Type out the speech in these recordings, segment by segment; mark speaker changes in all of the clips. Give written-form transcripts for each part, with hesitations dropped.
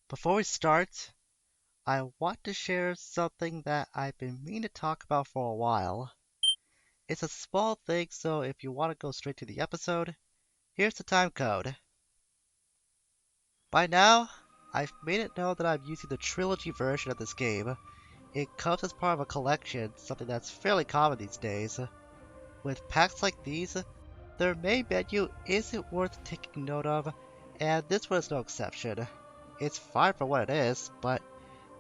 Speaker 1: Before we start, I want to share something that I've been meaning to talk about for a while. It's a small thing, so if you want to go straight to the episode, here's the time code. By now, I've made it known that I'm using the Trilogy version of this game. It comes as part of a collection, something that's fairly common these days. With packs like these, their main menu isn't worth taking note of, and this one is no exception. It's fine for what it is, but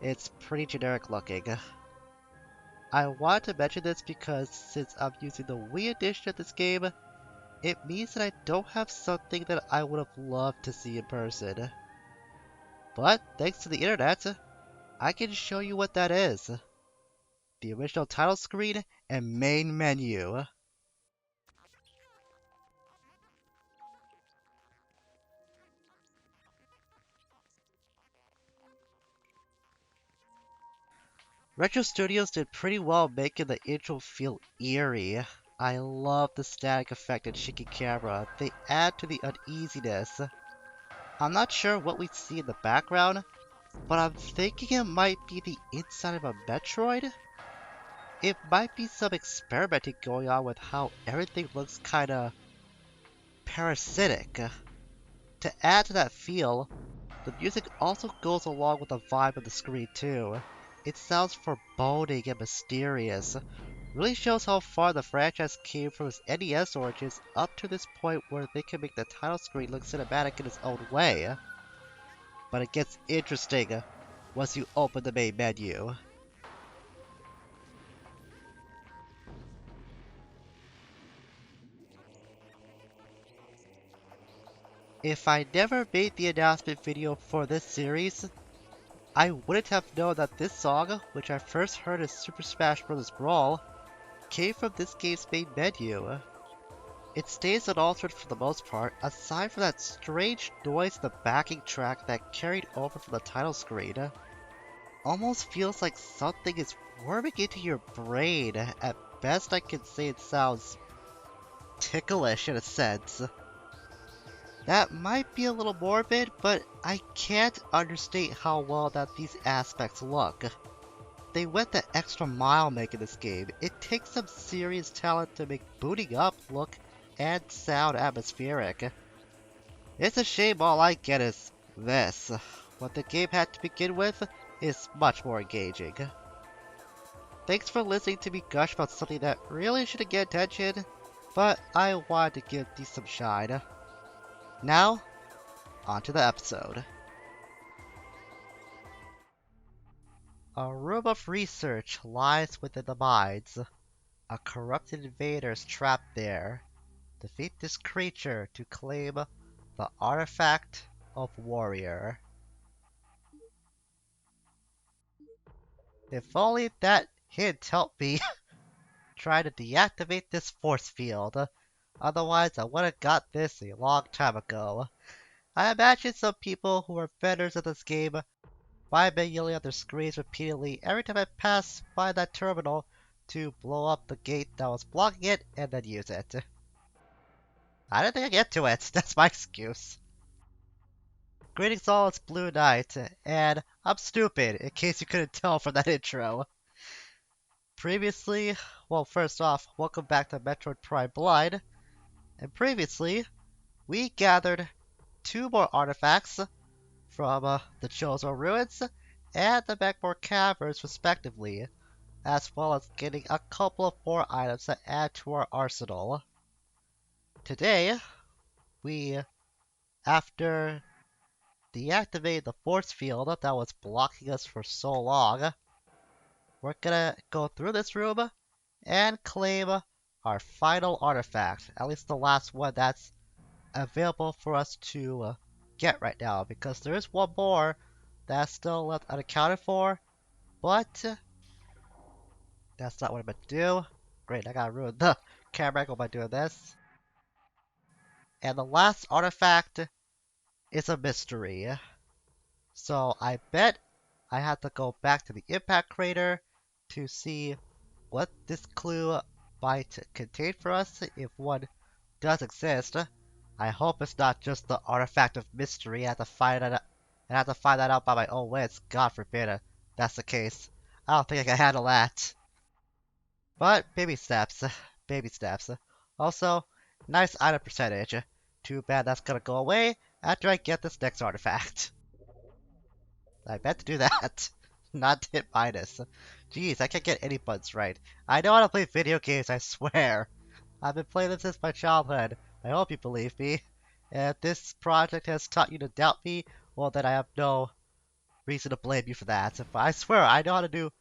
Speaker 1: it's pretty generic looking. I want to mention this because since I'm using the Wii edition of this game, it means that I don't have something that I would have loved to see in person. But thanks to the internet, I can show you what that is. The original title screen and main menu. Retro Studios did pretty well making the intro feel eerie. I love the static effect and shaky camera. They add to the uneasiness. I'm not sure what we see in the background, but I'm thinking it might be the inside of a Metroid? It might be some experimenting going on with how everything looks kinda parasitic. To add to that feel, the music also goes along with the vibe of the screen too. It sounds foreboding and mysterious. Really shows how far the franchise came from its NES origins up to this point where they can make the title screen look cinematic in its own way. But it gets interesting once you open the main menu. If I never made the announcement video for this series, I wouldn't have known that this song, which I first heard in Super Smash Bros. Brawl, came from this game's main menu. It stays unaltered for the most part, aside from that strange noise in the backing track that carried over from the title screen. Almost feels like something is worming into your brain. At best I can say it sounds ticklish in a sense. That might be a little morbid, but I can't understate how well that these aspects look. They went the extra mile making this game. It takes some serious talent to make booting up look and sound atmospheric. It's a shame all I get is this. What the game had to begin with is much more engaging. Thanks for listening to me gush about something that really shouldn't get attention, but I wanted to give these some shine. Now, on to the episode. A room of research lies within the mines. A corrupted invader is trapped there. Defeat this creature to claim the artifact of warrior. If only that hint helped me try to deactivate this force field. Otherwise, I would have got this a long time ago. I imagine some people who are veterans of this game might have been yelling at their screens repeatedly every time I pass by that terminal to blow up the gate that was blocking it and then use it. I didn't think I'd get to it. That's my excuse. Greetings all, it's Blue Knight, and I'm stupid, in case you couldn't tell from that intro. Previously, well, first off, welcome back to Metroid Prime Blind. And previously, we gathered two more artifacts from the Chozo Ruins and the Magmore Caverns, respectively, as well as getting a couple of more items that add to our arsenal. Today, after deactivating the force field that was blocking us for so long, we're gonna go through this room and claim our final artifact, at least the last one that's available for us to get right now, because there is one more that's still left unaccounted for, but that's not what I'm meant to do. Great, I gotta ruin the camera angle by doing this. And the last artifact is a mystery. So I bet I have to go back to the impact crater to see what this clue might contain for us, if one does exist. I hope it's not just the artifact of mystery. I have to find it and I have to find that out by my own wits. God forbid that's the case. I don't think I can handle that. But baby steps, baby steps. Also, nice item percentage. Too bad that's gonna go away after I get this next artifact. I meant to do that, not hit minus. Jeez, I can't get any buttons right. I know how to play video games, I swear. I've been playing them since my childhood. I hope you believe me. And if this project has taught you to doubt me, well then I have no reason to blame you for that. But I swear, I know how to do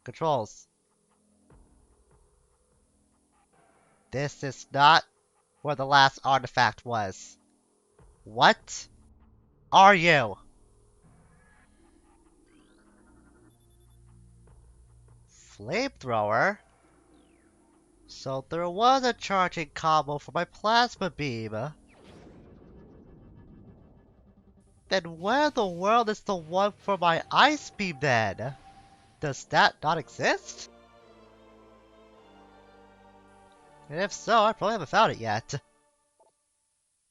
Speaker 1: controls. This is not where the last artifact was. What are you? Flamethrower? So there was a charging combo for my plasma beam. Then where in the world is the one for my ice beam then? Does that not exist? And if so, I probably haven't found it yet.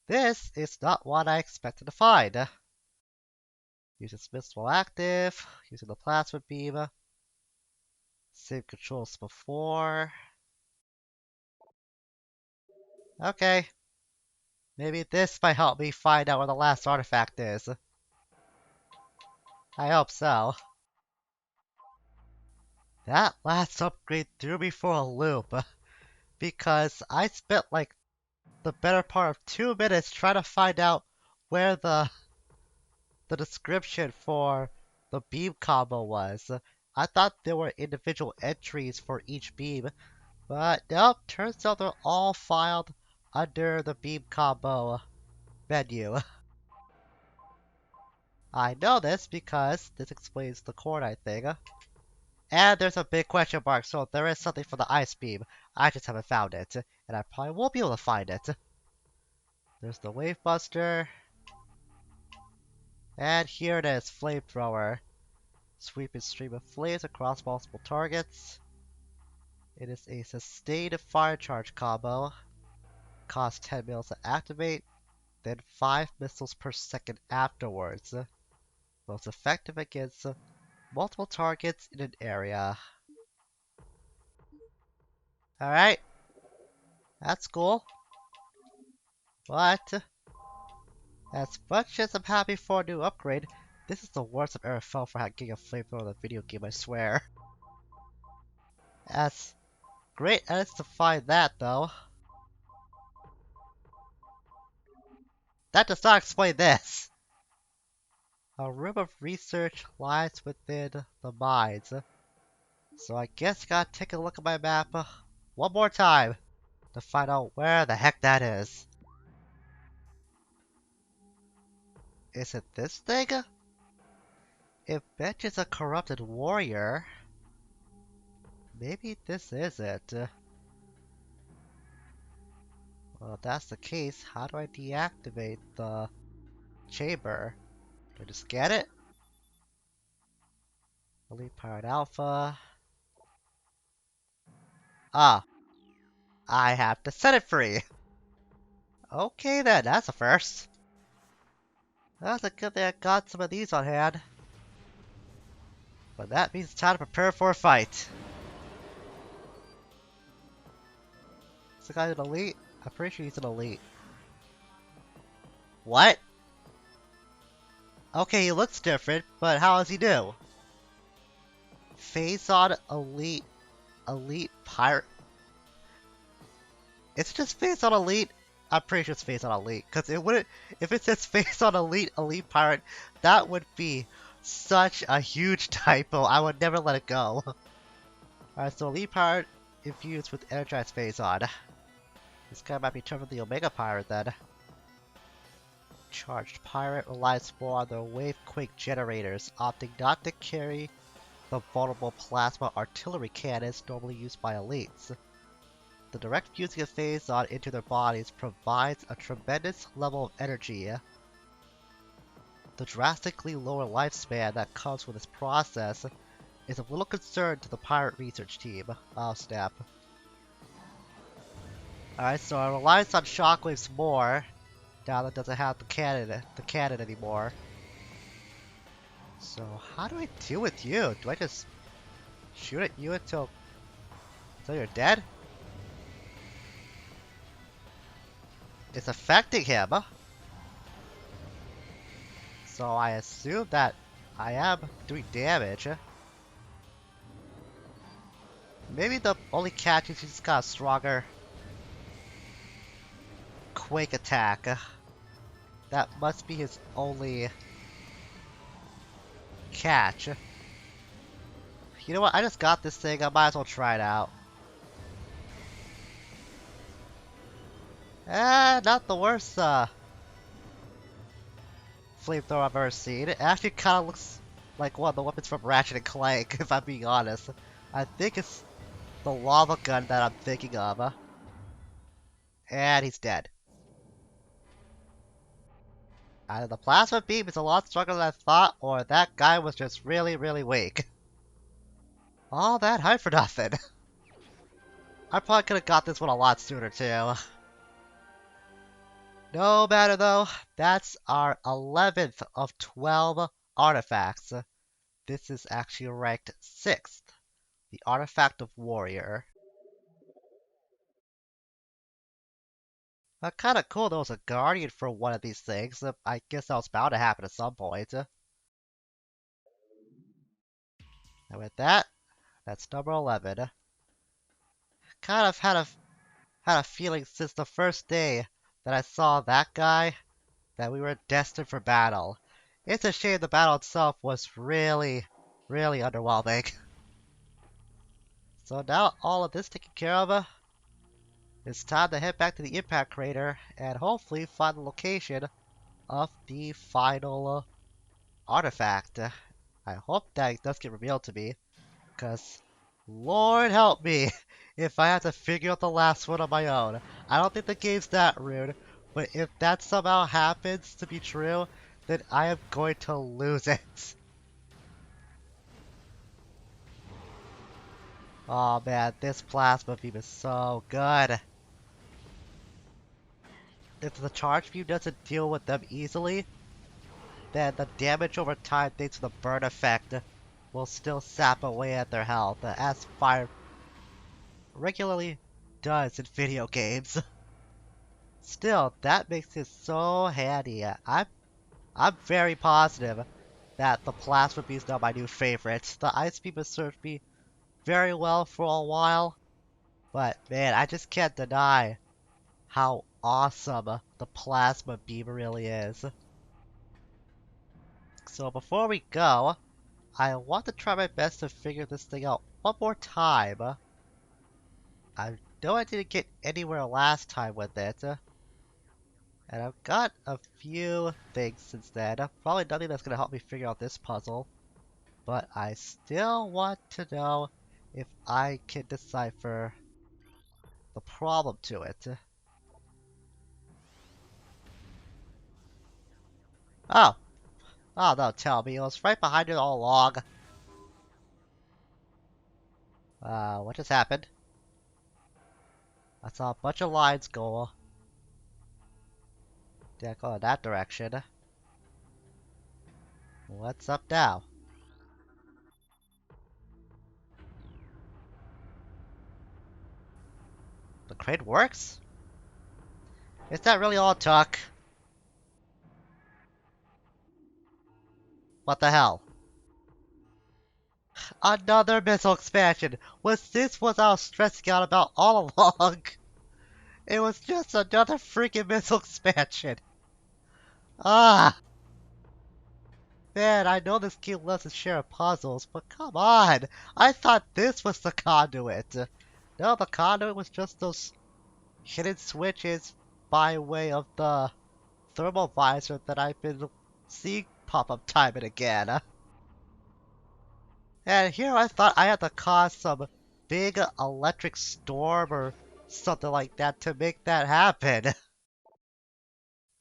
Speaker 1: This is not what I expected to find. Using Smith's while active, using the plasma beam. Same controls before. Okay. Maybe this might help me find out where the last artifact is. I hope so. That last upgrade threw me for a loop. Because I spent like the better part of 2 minutes trying to find out where the description for the beam combo was. I thought there were individual entries for each beam, but nope, turns out they're all filed under the beam combo menu. I know this because this explains the Cordite thing. And there's a big question mark, so there is something for the ice beam. I just haven't found it, and I probably won't be able to find it. There's the Wave Buster. And here it is, Flamethrower. Sweep a stream of flames across multiple targets. It is a sustained fire charge combo. Costs 10 mils to activate, then 5 missiles per second afterwards. Most effective against multiple targets in an area. Alright. That's cool. But, as much as I'm happy for a new upgrade, this is the worst I've ever felt for getting a flamethrower in a video game, I swear. As great as to find that, though, that does not explain this. A room of research lies within the mines. So I guess I gotta take a look at my map one more time to find out where the heck that is. Is it this thing? It mentions a corrupted warrior. Maybe this is it. Well, if that's the case, how do I deactivate the chamber? Do I just get it? Elite Pirate Alpha. Ah, I have to set it free. Okay then, that's a first. That's a good thing I got some of these on hand. But that means it's time to prepare for a fight. Is the guy an elite? I'm pretty sure he's an elite. What? Okay, he looks different, but how does he do? Phazon elite, elite pirate. Is it just Phazon elite? I'm pretty sure it's Phazon elite, because it wouldn't. If it says Phazon elite, elite pirate, that would be such a huge typo. I would never let it go. Alright, so elite pirate infused with energized Phazon. This guy might be termed the Omega Pirate then. Charged Pirate relies more on their Wave Quake generators, opting not to carry the vulnerable plasma artillery cannons normally used by elites. The direct fusing of Phazon into their bodies provides a tremendous level of energy. The drastically lower lifespan that comes with this process is of little concern to the pirate research team. Oh snap. Alright, so it relies on shockwaves more, now that it doesn't have the cannon anymore. So how do I deal with you? Do I just shoot at you until you're dead? It's affecting him. So I assume that I am doing damage. Maybe the only catch is he's got a stronger Quake attack. That must be his only catch. You know what? I just got this thing. I might as well try it out. Not the worst flamethrower I've ever seen. It actually kind of looks like one of the weapons from Ratchet and Clank, if I'm being honest. I think it's the lava gun that I'm thinking of. And he's dead. Either the plasma beam is a lot stronger than I thought, or that guy was just really, really weak. All that hype for nothing. I probably could have got this one a lot sooner too. No matter though, that's our 11th of 12 artifacts. This is actually ranked 6th. The Artifact of Warrior. Kinda cool there was a guardian for one of these things. I guess that was bound to happen at some point. And with that, that's number 11. Kind of had a feeling since the first day that I saw that guy that we were destined for battle. It's a shame the battle itself was really, really underwhelming. So now all of this taken care of, it's time to head back to the impact crater and hopefully find the location of the final artifact. I hope that it does get revealed to me, because Lord help me if I have to figure out the last one on my own. I don't think the game's that rude, but if that somehow happens to be true, then I am going to lose it. Oh man, this plasma beam is so good. If the charge beam doesn't deal with them easily, then the damage over time thanks to the burn effect will still sap away at their health, as fire regularly does in video games. Still, that makes it so handy. I'm very positive that the plasma beam is now my new favorite. The ice beam has served me very well for a while, but man, I just can't deny how awesome the plasma beam really is. So before we go, I want to try my best to figure this thing out one more time. I know I didn't get anywhere last time with it, and I've got a few things since then. Probably nothing that's going to help me figure out this puzzle, but I still want to know if I can decipher the problem to it. Oh, oh no, tell me, it was right behind it all along. What just happened? I saw a bunch of lines go. Yeah, go in that direction. What's up now? The crate works? Is that really all it took? What the hell? Another missile expansion! Was this what I was stressing out about all along? It was just another freaking missile expansion! Ah! Man, I know this game loves to share puzzles, but come on! I thought this was the conduit! No, the conduit was just those hidden switches by way of the thermal visor that I've been seeing pop up time and again. And here I thought I had to cause some big electric storm or something like that to make that happen.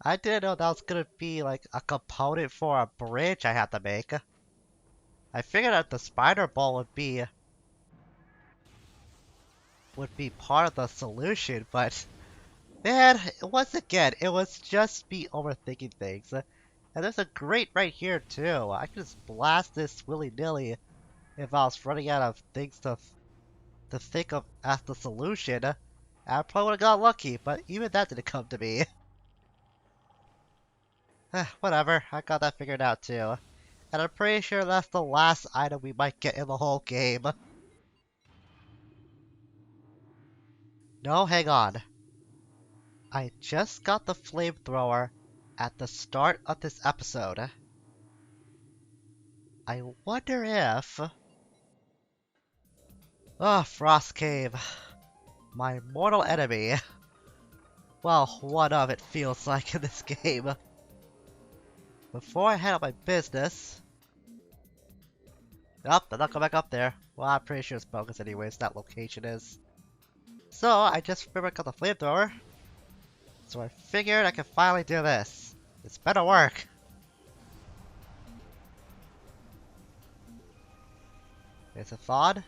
Speaker 1: I didn't know that was gonna be like a component for a bridge I had to make. I figured that the spider ball would be part of the solution, but man, once again, it was just me overthinking things. And there's a grate right here too. I could just blast this willy-nilly if I was running out of things to think of as the solution. I probably would have got lucky, but even that didn't come to me. Whatever, I got that figured out too. And I'm pretty sure that's the last item we might get in the whole game. No, hang on. I just got the flamethrower at the start of this episode. I wonder if... Oh, Frost Cave. My mortal enemy. Well, one of it feels like in this game. Before I head up my business... Nope, I'm not going back up there. Well, I'm pretty sure it's bogus anyways, that location is. So, I just remember I got the flamethrower. So I figured I could finally do this. This better work. Is it thawed?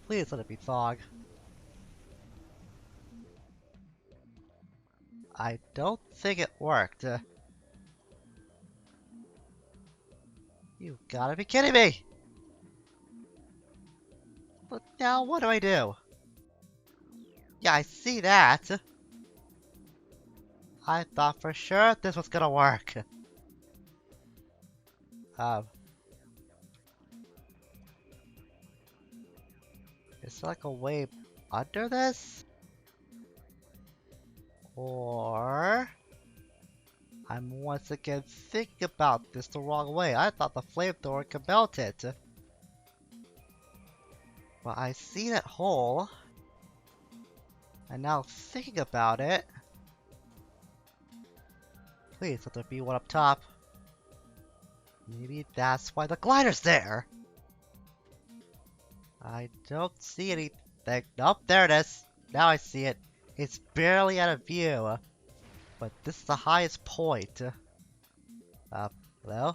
Speaker 1: Please let it be thawed. I don't think it worked. You gotta be kidding me! But now what do I do? Yeah, I see that. I thought for sure this was gonna work. Is there like a way under this? Or... I'm once again thinking about this the wrong way. I thought the flamethrower could melt it. But I see that hole. And now thinking about it... Please let there be one up top. Maybe that's why the glider's there! I don't see anything. Nope, there it is. Now I see it. It's barely out of view. But this is the highest point. Hello?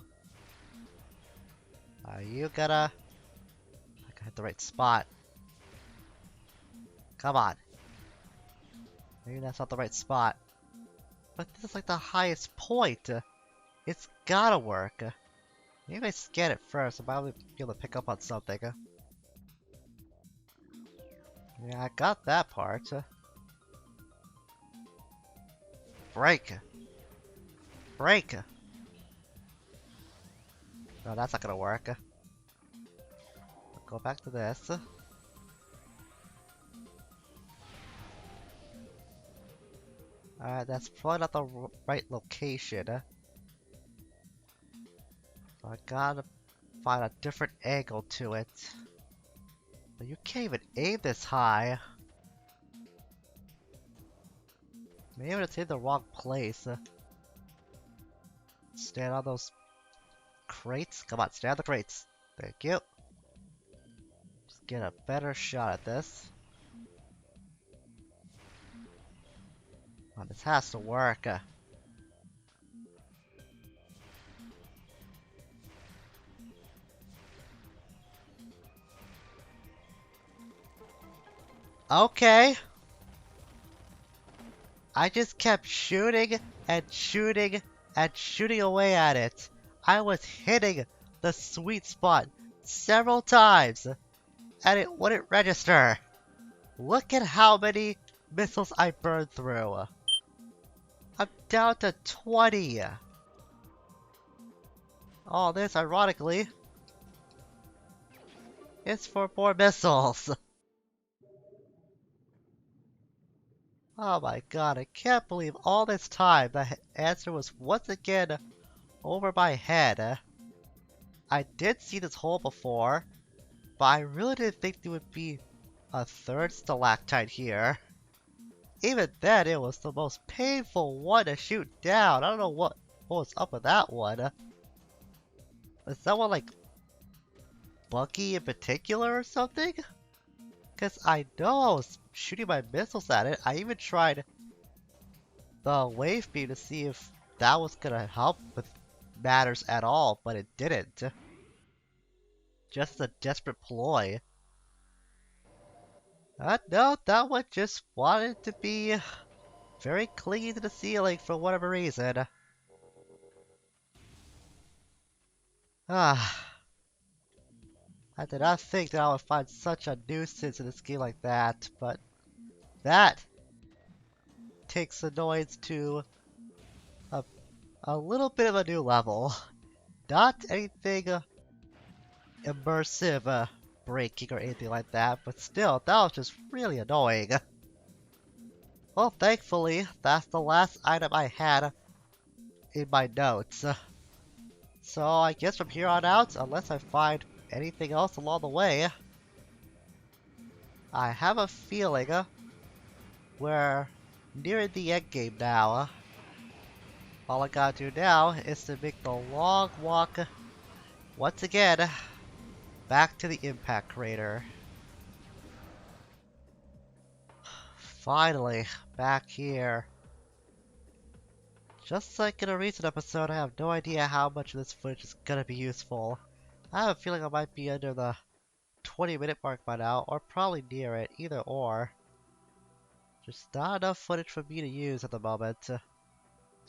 Speaker 1: Are you gonna... I gotta hit the right spot. Come on. Maybe that's not the right spot. But this is like the highest point. It's gotta work. Maybe I scan it first. I might be able to pick up on something. Yeah, I got that part. Break! Break! No, that's not gonna work. Go back to this. Alright, that's probably not the right location. So I gotta find a different angle to it. But you can't even aim this high. Maybe it's in the wrong place. Stand on those crates. Come on, stand on the crates. Thank you. Just get a better shot at this. Oh, this has to work. Okay. I just kept shooting and shooting and shooting away at it. I was hitting the sweet spot several times, and it wouldn't register. Look at how many missiles I burned through. I'm down to 20. All this, ironically, is for more missiles. Oh my god, I can't believe all this time the answer was once again over my head. I did see this hole before, but I really didn't think there would be a third stalactite here. Even then, it was the most painful one to shoot down. I don't know what was up with that one. Was that one like Bucky in particular or something? Because I know I was shooting my missiles at it. I even tried the wave beam to see if that was gonna help with matters at all, but it didn't. Just a desperate ploy. No, that one just wanted to be very clingy to the ceiling for whatever reason. Ah, I did not think that I would find such a nuisance in a game like that, but that takes annoyance to a, a little bit of a new level. Not anything immersive, breaking or anything like that, but still, that was just really annoying. Well, thankfully, that's the last item I had in my notes. So I guess from here on out, unless I find anything else along the way, I have a feeling we're nearing the end game now. All I gotta do now is to make the long walk once again back to the impact crater. Finally, back here. Just like in a recent episode, I have no idea how much of this footage is gonna be useful. I have a feeling I might be under the 20-minute mark by now, or probably near it, either or. Just not enough footage for me to use at the moment. So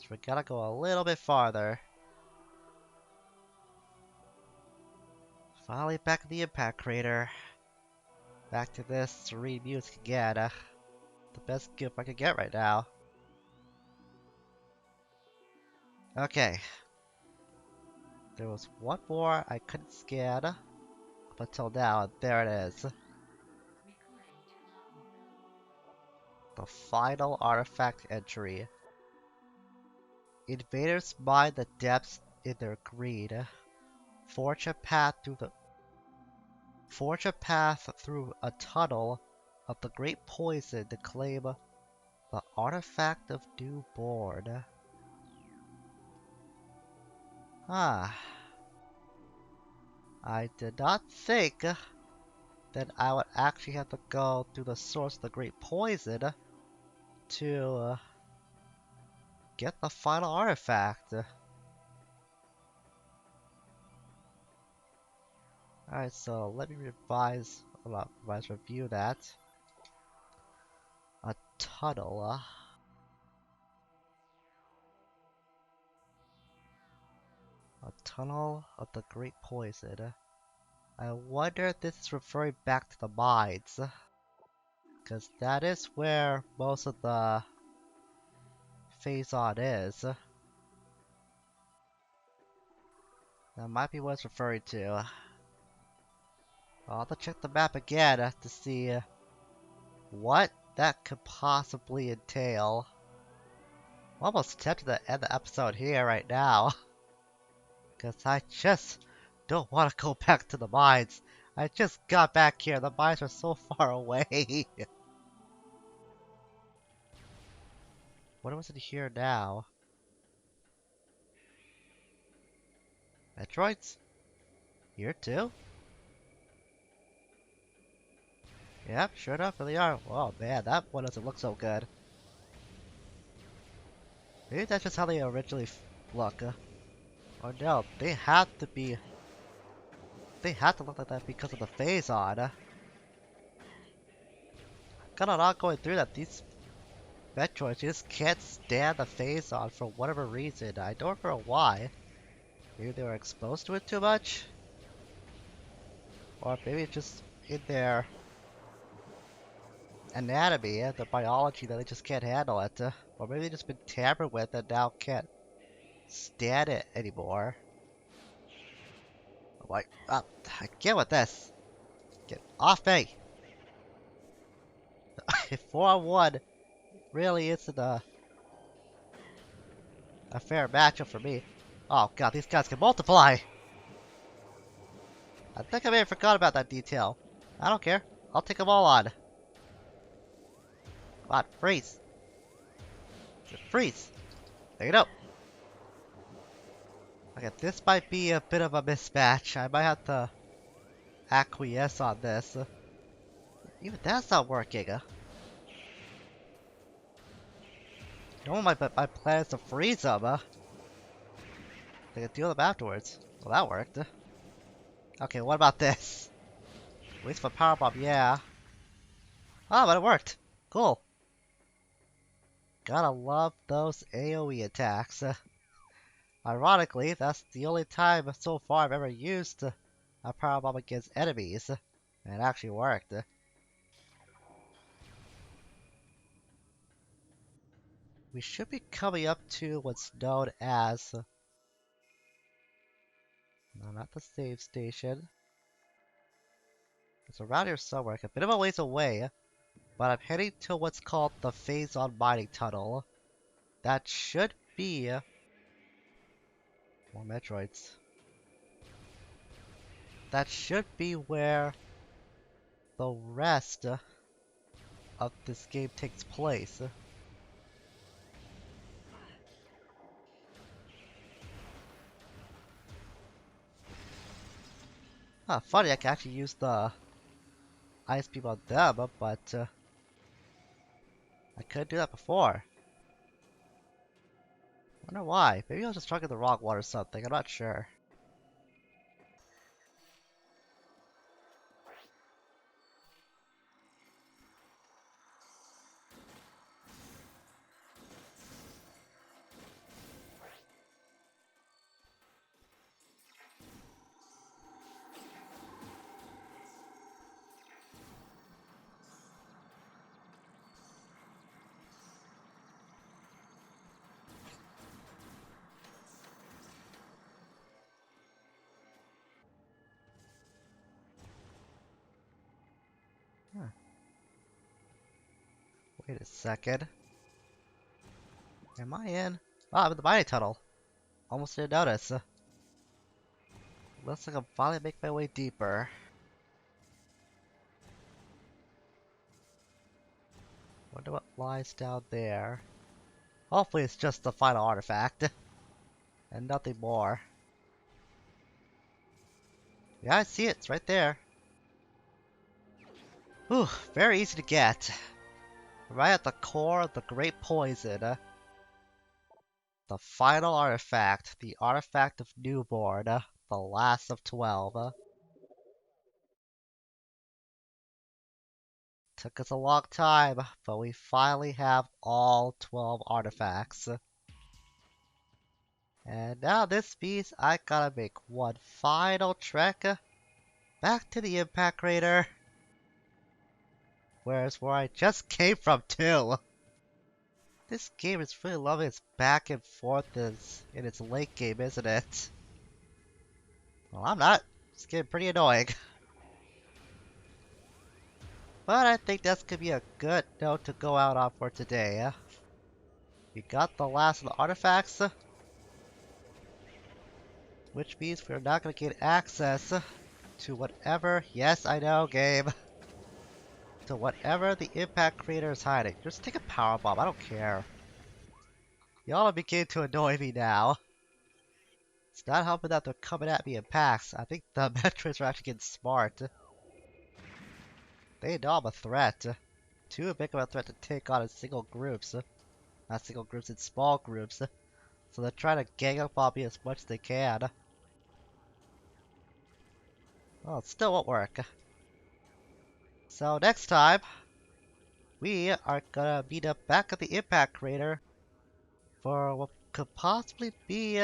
Speaker 1: we gotta go a little bit farther. Finally back in the impact crater. Back to this serene music again. The best gift I could get right now. Okay. There was one more I couldn't scan up until now, and there it is. The final artifact entry. Invaders mine the depths in their greed. Forge a path through a tunnel of the great poison to claim the artifact of newborn. Ah. I did not think that I would actually have to go through the source of the great poison to get the final artifact. Alright, so let me review that. A tunnel. A tunnel of the great poison. I wonder if this is referring back to the mines. Because that is where most of the phase-on is. That might be what it's referring to. I'll have to check the map again to see what that could possibly entail. I'm almost tempted to end the episode here right now. Because I just don't want to go back to the mines. I just got back here. The mines are so far away. What was it here now? Metroids? Here too? Yep, sure enough, there they are. Oh man, that one doesn't look so good. Maybe that's just how they originally look. Or no, they have to be... They have to look like that because of the phase-on. Kind of not going through that. These Metroids just can't stand the phase-on for whatever reason. I don't remember why. Maybe they were exposed to it too much? Or maybe it's just in their anatomy, the biology, that they just can't handle it. Or maybe they've just been tampered with and now can't stand it anymore. I'm like, I can't with this. Get off me! 4-on-1 really isn't a fair matchup for me. Oh god, these guys can multiply! I think I may have forgot about that detail. I don't care. I'll take them all on. Come on, freeze! Just freeze! There you go! Okay, this might be a bit of a mismatch. I might have to acquiesce on this. Even that's not working. No, my plan is to freeze them. I can deal them afterwards. Well, that worked. Okay, what about this? Waste for power bomb, yeah. Oh, but it worked. Cool. Gotta love those AoE attacks. Ironically, that's the only time so far I've ever used a power bomb against enemies. And it actually worked. We should be coming up to what's known as... No, not the save station. It's around here somewhere, a bit of a ways away. But I'm heading to what's called the Phase-On Mining Tunnel. That should be... More Metroids. That should be where the rest of this game takes place. Funny, I can actually use the ice beam on them, but I couldn't do that before. Wonder why. Maybe I was just drinking the wrong one or something, I'm not sure. Huh. Wait a second. Am I in? Oh, I'm in the mining tunnel. Almost didn't notice. Looks like I'm finally making my way deeper. Wonder what lies down there. Hopefully it's just the final artifact. And nothing more. Yeah, I see it. It's right there. Whew, very easy to get. Right at the core of the Great Poison. The final artifact. The artifact of Newborn. The last of 12. Took us a long time, but we finally have all 12 artifacts. And now this means I gotta make one final trek back to the impact crater. Where's where I just came from too. This game is really loving its back and forth in its late game, isn't it? Well, I'm not. It's getting pretty annoying. But I think that's gonna be a good note to go out on for today. We got the last of the artifacts, which means we're not gonna get access to whatever, yes I know game, to whatever the impact creator is hiding. Just take a power bomb, I don't care. Y'all are beginning to annoy me now. It's not helping that they're coming at me in packs. I think the Metroids are actually getting smart. They know I'm a threat. Too big of a threat to take on in single groups. Not single groups, in small groups. So they're trying to gang up on me as much as they can. Well, it still won't work. So next time, we are gonna meet up back at the impact crater for what could possibly be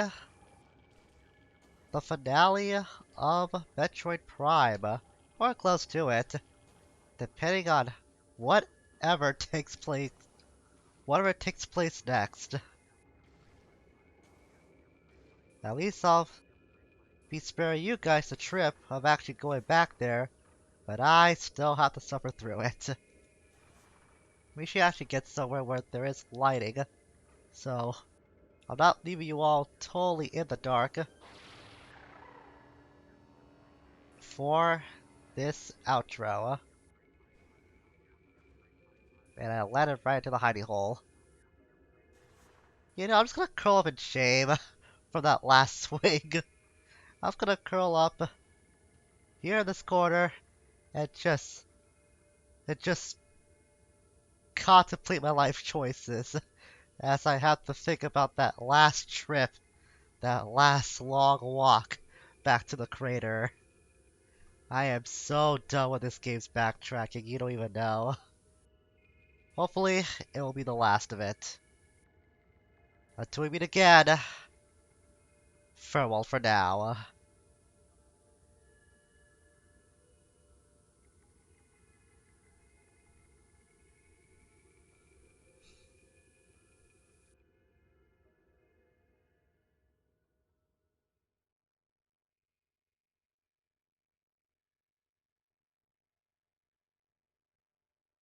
Speaker 1: the finale of Metroid Prime, or close to it, depending on whatever takes place next. At least I'll be sparing you guys the trip of actually going back there, but I still have to suffer through it. We should actually get somewhere where there is lighting, so I'm not leaving you all totally in the dark for this outro. And I landed right into the hidey hole. You know, I'm just gonna curl up in shame from that last swing. I'm just gonna curl up here in this corner and just contemplate my life choices as I have to think about that last trip, that last long walk back to the crater. I am so done with this game's backtracking, you don't even know. Hopefully, it will be the last of it. Until we meet again, farewell for now.